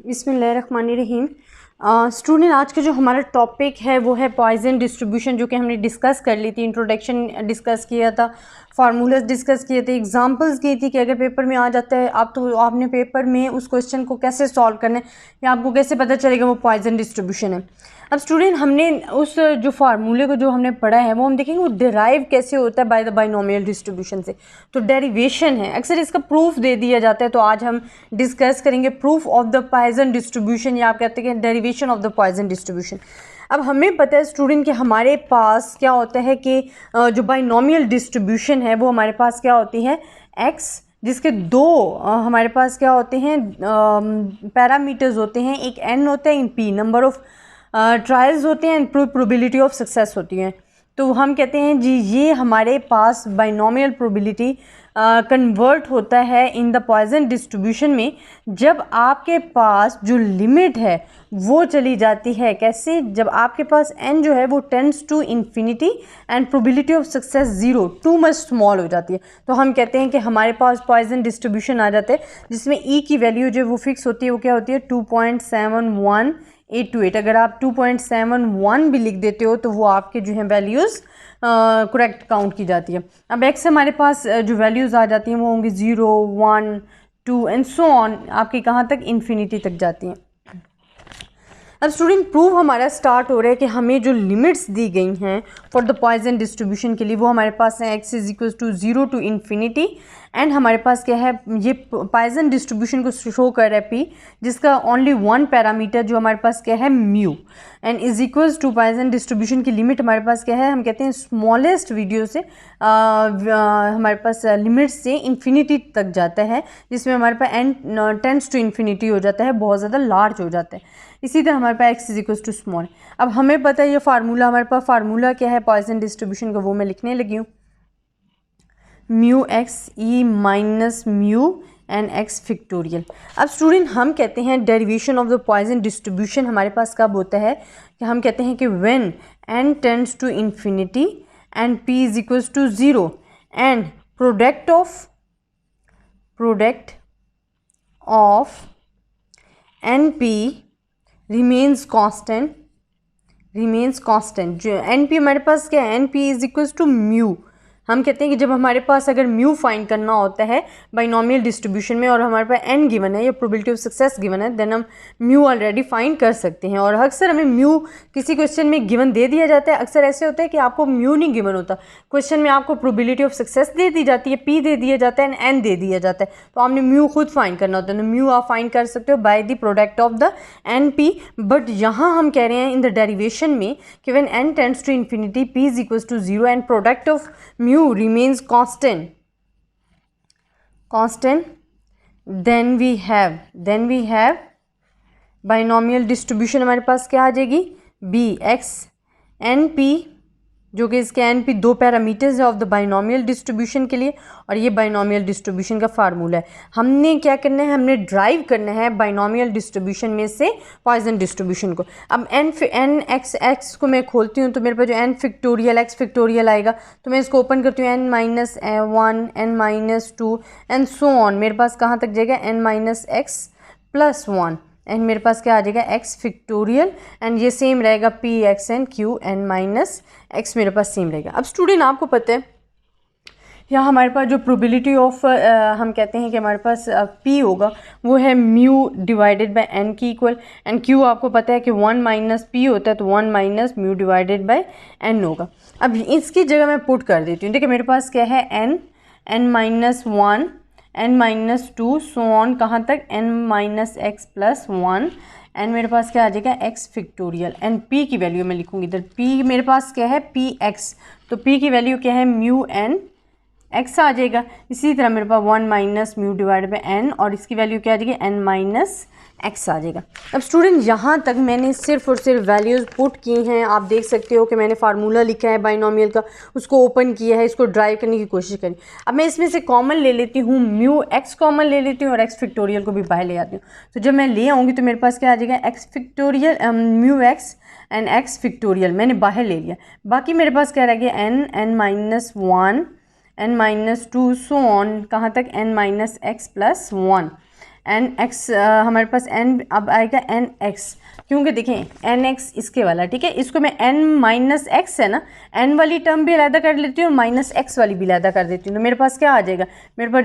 बिस्मिल्लाहिर्रहमानिर्रहीम। स्टूडेंट, आज का जो हमारा टॉपिक है वो है पॉइजन डिस्ट्रीब्यूशन, जो कि हमने डिस्कस कर ली थी। इंट्रोडक्शन डिस्कस किया था, फार्मूलाज डिस्कस किए थे, एग्जांपल्स की थी कि अगर पेपर में आ जाता है आप तो आपने पेपर में उस क्वेश्चन को कैसे सॉल्व करना है या आपको कैसे पता चलेगा वो पॉइजन डिस्ट्रीब्यूशन है। अब स्टूडेंट, हमने उस जो फार्मूले को जो हमने पढ़ा है वो हम देखेंगे वो डिराइव कैसे होता है बाय द बाइनोमियल डिस्ट्रीब्यूशन से। तो डेरिवेशन है, अक्सर इसका प्रूफ दे दिया जाता है, तो आज हम डिस्कस करेंगे proof of the Poisson distribution, या आप कहते हैं derivation of the Poisson distribution. अब हमें पता है स्टूडेंट कि हमारे पास क्या होता है कि जो बाइनोमियल डिस्ट्रीब्यूशन है वो हमारे पास क्या होती है, एक्स, जिसके दो हमारे पास क्या होते हैं पैरामीटर्स होते हैं, एक एन होता है, in P number of trials होते हैं, प्रोबेबिलिटी ऑफ सक्सेस होती है। तो हम कहते हैं जी ये हमारे पास बाइनोमियल प्रोबेबिलिटी कन्वर्ट होता है इन द पॉइजन डिस्ट्रीब्यूशन में जब आपके पास जो लिमिट है वो चली जाती है। कैसे? जब आपके पास n जो है वो tends to infinity and probability of success zero, too much small हो जाती है। तो हम कहते हैं कि हमारे पास पॉइजन डिस्ट्रीब्यूशन आ जाता है जिसमें e की वैल्यू जो वो फिक्स होती है, वो क्या होती है 2.71828। अगर आप 2.71 भी लिख देते हो तो वो आपके जो है वैल्यूज़ करेक्ट काउंट की जाती है। अब x हमारे पास जो वैल्यूज़ आ जाती हैं वो होंगी 0, 1, 2 एंड सो ऑन, आपकी कहाँ तक, इन्फिनिटी तक जाती हैं। अब स्टूडेंट, प्रूफ हमारा स्टार्ट हो रहा है कि हमें जो लिमिट्स दी गई हैं फॉर द पॉइजन डिस्ट्रीब्यूशन के लिए वो हमारे पास है x is equal to 0 to infinity, and हमारे पास क्या है, ये पॉइजन डिस्ट्रीब्यूशन को शो कर रहा है p, जिसका ओनली वन पैरामीटर जो हमारे पास क्या है mu, and is equals to Poisson distribution की लिमिट हमारे पास क्या है, हम कहते हैं स्मॉलेस्ट वीडियो से हमारे पास लिमिट से इन्फिनिटी तक जाता है, जिसमें हमारे पास n टेंड्स टू इन्फिनिटी हो जाता है, बहुत ज़्यादा लार्ज हो जाता है। इसी तरह हमारे पास x is equal to small. अब हमें पता है ये फार्मूला, हमारे पास फार्मूला क्या है पॉइजन डिस्ट्रीब्यूशन का, वो मैं लिखने लगी हूँ, mu x E minus mu and x factorial. अब स्टूडेंट, हम कहते हैं derivation of the Poisson distribution हमारे पास कब होता है कि हम कहते हैं कि when n tends to infinity and p is equals to 0 and product of np remains constant. जो np हमारे पास क्या है, np is equals to mu. हम कहते हैं कि जब हमारे पास अगर म्यू फाइंड करना होता है बाइनोमियल डिस्ट्रीब्यूशन में और हमारे पास n गिवन है या प्रोबेबिलिटी ऑफ सक्सेस गिवन है, देन हम म्यू ऑलरेडी फाइंड कर सकते हैं। और अक्सर हमें म्यू किसी क्वेश्चन में गिवन दे दिया जाता है, अक्सर ऐसे होता है कि आपको म्यू नहीं गिवन होता, क्वेश्चन में आपको प्रोबेबिलिटी ऑफ सक्सेस दे दी जाती है, p दे दिया जाता है एंड n दे दिया जाता है, तो आपने म्यू खुद फाइंड करना होता है। तो म्यू आप फाइंड कर सकते हो by the product of the np। But यहाँ हम कह रहे हैं इन द डेरिवेशन में कि when n tends to infinity p is equals to 0 and product of mu remains constant, then we have binomial distribution हमारे पास क्या आ जाएगी, bx np, जो कि इसके np दो पैरामीटर्स है ऑफ द बाइनोमियल डिस्ट्रीब्यूशन के लिए, और ये बाइनोमियल डिस्ट्रीब्यूशन का फार्मूला है। हमने क्या करना है, हमने ड्राइव करना है बाइनोमियल डिस्ट्रीब्यूशन में से पॉइजन डिस्ट्रीब्यूशन को। अब n x को मैं खोलती हूँ तो मेरे पास जो n फिक्टोरियल x फिक्टोरियल आएगा, तो मैं इसको ओपन करती हूँ n minus 1 n minus 2 and so on, मेरे पास कहाँ तक जाएगा n minus x plus 1, and मेरे पास क्या आ जाएगा x फिक्टोरियल, एंड ये सेम रहेगा p x and q n minus x मेरे पास सेम रहेगा। अब स्टूडेंट, आपको पता है यहाँ हमारे पास जो प्रोबेबिलिटी ऑफ हम कहते हैं कि हमारे पास p होगा वो है म्यू डिवाइडेड बाय n की इक्वल, एंड q आपको पता है कि 1 माइनस p होता है, तो 1 minus mu divided bye n होगा। अब इसकी जगह मैं पुट कर देती हूँ। देखिए मेरे पास क्या है n minus 1 n minus 2 so on, कहाँ तक n minus x plus 1, and मेरे पास क्या आ जाएगा x फिक्टोरियल, एंड p की वैल्यू मैं लिखूँगी इधर, p मेरे पास क्या है px, तो p की वैल्यू क्या है म्यू n x आ जाएगा। इसी तरह मेरे पास 1 minus mu divide by n, और इसकी वैल्यू क्या आ जाएगी n माइनस x आ जाएगा। अब स्टूडेंट, यहाँ तक मैंने सिर्फ और सिर्फ वैल्यूज़ पुट की हैं। आप देख सकते हो कि मैंने फार्मूला लिखा है बाइनोमियल का, उसको ओपन किया है, इसको ड्राइव करने की कोशिश करी। अब मैं इसमें से कॉमन ले लेती हूँ, म्यू x कॉमन ले लेती हूँ और x फिक्टोरियल को भी बाहर ले आती हूँ। तो जब मैं ले आऊँगी तो मेरे पास क्या आ जाएगा, x factorial mu x and x factorial मैंने बाहर ले लिया। बाकी मेरे पास क्या रह गया n minus 1 n minus 2 so on, कहाँ तक n minus x plus 1, n x, हमारे पास एन अब आएगा एन एक्स, क्योंकि देखें एन एक्स इसके वाला, ठीक है, इसको मैं एन माइनस एक्स है ना, एन वाली टर्म भी अलहदा कर लेती हूँ और माइनस एक्स वाली भी अलहदा कर देती हूँ, तो मेरे पास क्या आ जाएगा, मेरे पास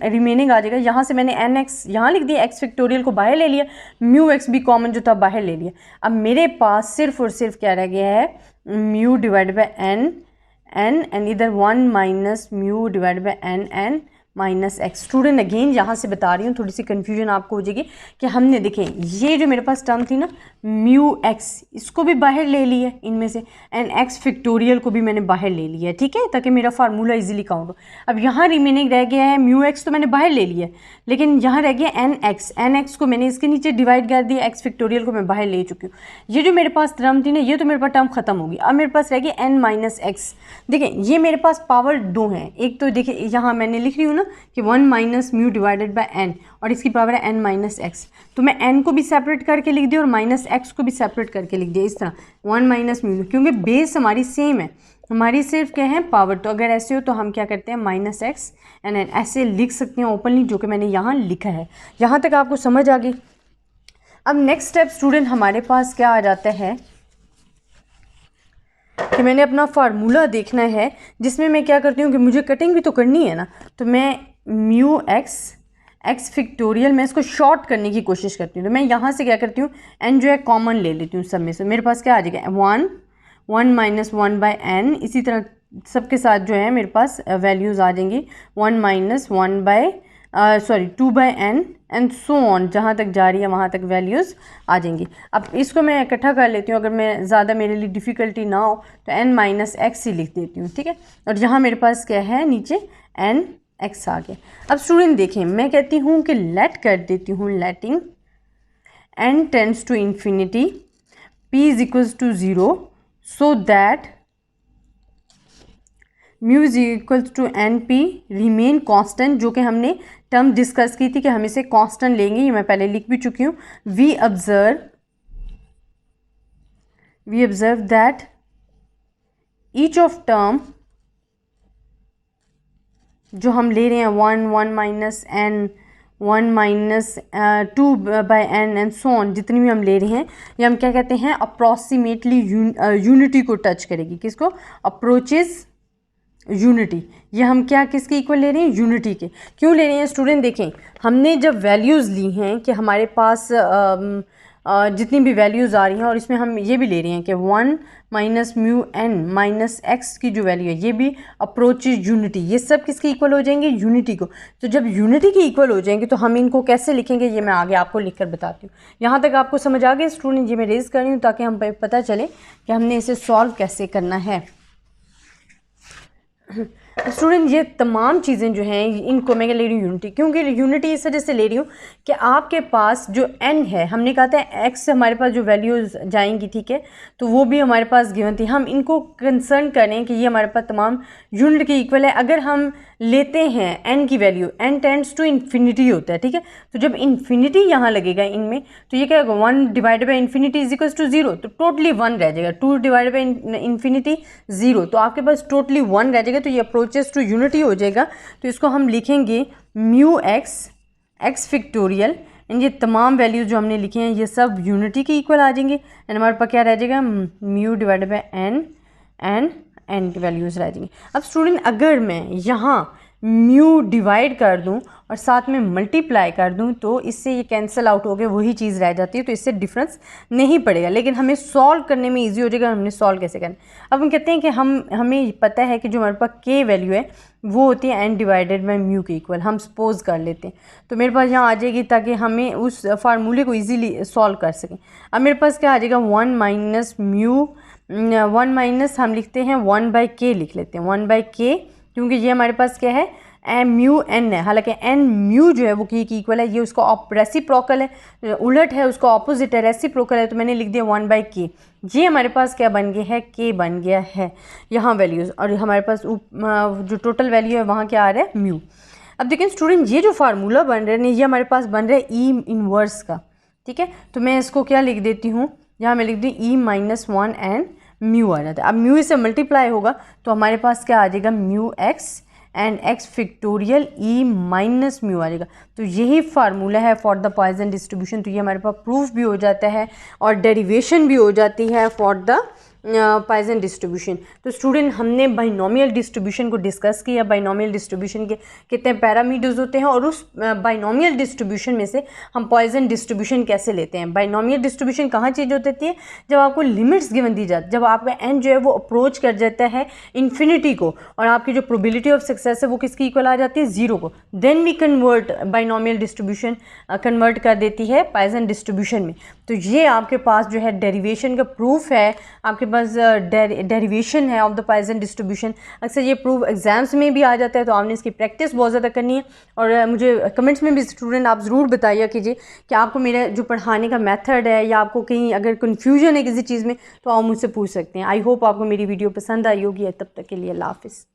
रिमेनिंग आ जाएगा। यहाँ से मैंने एन एक्स यहाँ लिख दिया, एक्स फैक्टोरियल को बाहर ले लिया, म्यू एक्स भी कॉमन जो था बाहर ले लिया। अब मेरे पास सिर्फ और सिर्फ क्या रह गया है, mu divide by n n इधर 1 minus mu divide by n minus x. Student again यहाँ से बता रही हूँ, थोड़ी सी कन्फ्यूजन आपको हो जाएगी कि हमने देखें ये जो मेरे पास टर्म थी ना म्यू एक्स, इसको भी बाहर ले लिया इनमें से, एन एक्स फैक्टोरियल को भी मैंने बाहर ले लिया, ठीक है, ताकि मेरा फार्मूला इजीली काउंट हो। अब यहाँ रिमेनिंग रह गया है म्यू एक्स, तो मैंने बाहर ले लिया, लेकिन यहाँ रह गया एन एक्स को मैंने इसके नीचे डिवाइड कर दिया, एक्स फैक्टोरियल को मैं बाहर ले चुकी हूँ। ये जो मेरे पास टर्म थी ना, ये तो मेरे पास टर्म खत्म होगी। अब मेरे पास रह गया एन माइनस एक्स। देखें ये मेरे पास पावर दो हैं, एक तो देखिए यहाँ मैंने लिख रही हूँ ना कि 1 minus mu divided by n, और इसकी पावर है एन माइनस एक्स, तो मैं एन को भी सेपरेट करके लिख दिया और माइनस एक्स को भी सेपरेट करके लिख दिया इस तरह 1 माइनस म्यू, क्योंकि बेस हमारी सेम है, हमारी सिर्फ क्या है पावर। तो अगर ऐसे हो तो हम क्या करते हैं माइनस एक्स एन एन ऐसे लिख सकते हैं ओपनली, जो कि मैंने यहाँ लिखा है। यहाँ तक आपको समझ आ गई। अब नेक्स्ट स्टेप स्टूडेंट हमारे पास क्या आ जाता है कि मैंने अपना फार्मूला देखना है, जिसमें मैं क्या करती हूँ कि मुझे कटिंग भी तो करनी है ना, तो मैं म्यू एक्स फैक्टोरियल मैं इसको शॉर्ट करने की कोशिश करती हूँ। तो मैं यहाँ से क्या करती हूँ एन जो है कॉमन ले लेती हूँ सब में से, मेरे पास क्या आ जाएगा 1 माइनस 1 बाई एन, इसी तरह सबके साथ जो है मेरे पास वैल्यूज़ आ जाएंगी 1 minus 1 by 2 by n and so on, जहाँ तक जा रही है वहाँ तक वैल्यूज़ आ जाएंगी। अब इसको मैं इकट्ठा कर लेती हूँ, अगर मैं ज़्यादा मेरे लिए डिफ़िकल्टी ना हो तो एन माइनस एक्स ही लिख देती हूँ, ठीक है। और यहाँ मेरे पास क्या है नीचे एन एक्स आ गया। अब स्टूडेंट देखें मैं कहती हूँ कि लेट कर देती हूँ, letting n tends to infinity p is equals to 0 so that mu is equals to n p remain constant, जो कि हमने टर्म डिस्कस की थी कि हम इसे कॉन्स्टेंट लेंगे, ये मैं पहले लिख भी चुकी हूँ। We observe that each of term जो हम ले रहे हैं 1 minus n 1 minus 2 by n and so on, जितनी भी हम ले रहे हैं ये हम क्या कहते हैं अप्रॉक्सीमेटली यूनिटी को टच करेगी। किसको? Approaches unity. ये हम क्या किसके इक्वल ले रहे हैं? यूनिटी के। क्यों ले रहे हैं स्टूडेंट? देखें हमने जब वैल्यूज़ ली हैं कि हमारे पास जितनी भी वैल्यूज़ आ रही हैं, और इसमें हम ये भी ले रहे हैं कि 1 minus mu n minus x की जो वैल्यू है ये भी अप्रोच यूनिटी, ये सब किसके इक्वल हो जाएंगे? यूनिटी को। तो जब यूनिटी के इक्वल हो जाएंगे तो हम इनको कैसे लिखेंगे ये मैं आगे आपको लिख कर बताती हूँ। यहाँ तक आपको समझ आ गया स्टूडेंट? ये मैं रेज कर रही हूँ ताकि हम पता चले कि हमने इसे सॉल्व कैसे करना है। स्टूडेंट ये तमाम चीज़ें जो हैं इनको मैं ले रही हूँ यूनिटी, क्योंकि यूनिटी इस वजह से ले रही हूँ कि आपके पास जो n है, हमने कहा था x से हमारे पास जो वैल्यूज़ जाएंगी, ठीक है, तो वो भी हमारे पास गिवन थी। हम इनको कंसर्न करें कि ये हमारे पास तमाम यूनिट के इक्वल है। अगर हम लेते हैं n की value, n tends to infinity होता है, ठीक है, तो जब इन्फिनिटी यहाँ लगेगा इनमें तो ये क्या होगा? 1 divided by infinity is equals to 0, तो टोटली 1 रह जाएगा। 2 डिवाइडेड बाई इन्फिनिटी 0, तो आपके पास टोटली 1 रह जाएगा, तो ये अप्रोचेस टू यूनिटी हो जाएगा। तो इसको हम लिखेंगे म्यू एक्स फैक्टोरियल, एंड ये तमाम वैल्यूज जो हमने लिखे हैं ये सब यूनिटी के इक्वल आ जाएंगे, एंड हमारे पास क्या रह जाएगा? म्यू डिवाइडेड बाई एन की वैल्यूज़ रह जाएंगी। अब स्टूडेंट अगर मैं यहाँ म्यू डिवाइड कर दूं और साथ में मल्टीप्लाई कर दूं तो इससे ये कैंसिल आउट हो गए, वही चीज़ रह जाती है, तो इससे डिफरेंस नहीं पड़ेगा, लेकिन हमें सॉल्व करने में इजी हो जाएगा। हमने सॉल्व कैसे करना? अब हम कहते हैं कि हमें पता है कि जो हमारे पास के वैल्यू है वो होती है एन डिवाइडेड बाई म्यू के इक्वल। हम सपोज कर लेते हैं, तो मेरे पास यहाँ आ जाएगी ताकि हमें उस फार्मूले को ईजीली सॉल्व कर सकें। अब मेरे पास क्या आ जाएगा? 1 माइनस म्यू 1 माइनस हम लिखते हैं 1 बाई के लिख लेते हैं, 1 बाई के, क्योंकि ये हमारे पास क्या है? म्यू एन है, हालांकि एन म्यू जो है वो के इक्वल है, ये उसका रेसिप्रोकल है, उलट है, उसका ऑपोजिट है, रेसिप्रोकल है, तो मैंने लिख दिया 1 बाई के। ये हमारे पास क्या बन गया है? के बन गया है यहाँ वैल्यूज़, और हमारे पास जो टोटल वैल्यू है वहाँ क्या आ रहा है? म्यू। अब देखिए स्टूडेंट ये जो फार्मूला बन रहा है ये हमारे पास बन रहा है ई इनवर्स का, ठीक है, तो मैं इसको क्या लिख देती हूँ? यहाँ मैं लिख दी ई माइनस 1 एन म्यू आ जाता है। अब म्यू इससे मल्टीप्लाई होगा तो हमारे पास क्या आ जाएगा? Mu x and x factorial e minus mu आ जाएगा। तो यही फार्मूला है फॉर द पॉइसन डिस्ट्रीब्यूशन। तो ये हमारे पास प्रूफ भी हो जाता है और डेरिवेशन भी हो जाती है फॉर द पॉइसन डिस्ट्रीब्यूशन। तो स्टूडेंट हमने बाइनोमियल डिस्ट्रीब्यूशन को डिस्कस किया। बाइनोमियल डिस्ट्रीब्यूशन के कितने पैरामीटर्स होते हैं और उस बाइनोमियल डिस्ट्रीब्यूशन में से हम पॉइसन डिस्ट्रीब्यूशन कैसे लेते हैं। बाइनोमियल डिस्ट्रीब्यूशन कहाँ चेंज होती है, जब आपको लिमिट्स गिवन दी जाती है, जब आपका एन जो है वो अप्रोच कर जाता है इन्फिनिटी को और आपकी जो प्रोबेबिलिटी ऑफ सक्सेस है वो किसकी इक्वल आ जाती है, 0 को। Then we convert binomial distribution convert कर देती है पॉइसन डिस्ट्रीब्यूशन में। तो ये आपके पास जो है डेरिवेशन का प्रूफ है, आपके पास डेरिवेशन है ऑफ द पॉइसन डिस्ट्रीब्यूशन। अक्सर ये प्रूफ एग्जाम्स में भी आ जाता है, तो आपने इसकी प्रैक्टिस बहुत ज़्यादा करनी है। और मुझे कमेंट्स में भी स्टूडेंट आप ज़रूर बताइए कीजिए कि आपको मेरा जो पढ़ाने का मेथड है या आपको कहीं अगर कन्फ्यूजन है किसी चीज़ में तो आप मुझसे पूछ सकते हैं। आई होप आपको मेरी वीडियो पसंद आई होगी। तब तक के लिए अल्लाह हाफ़िज़।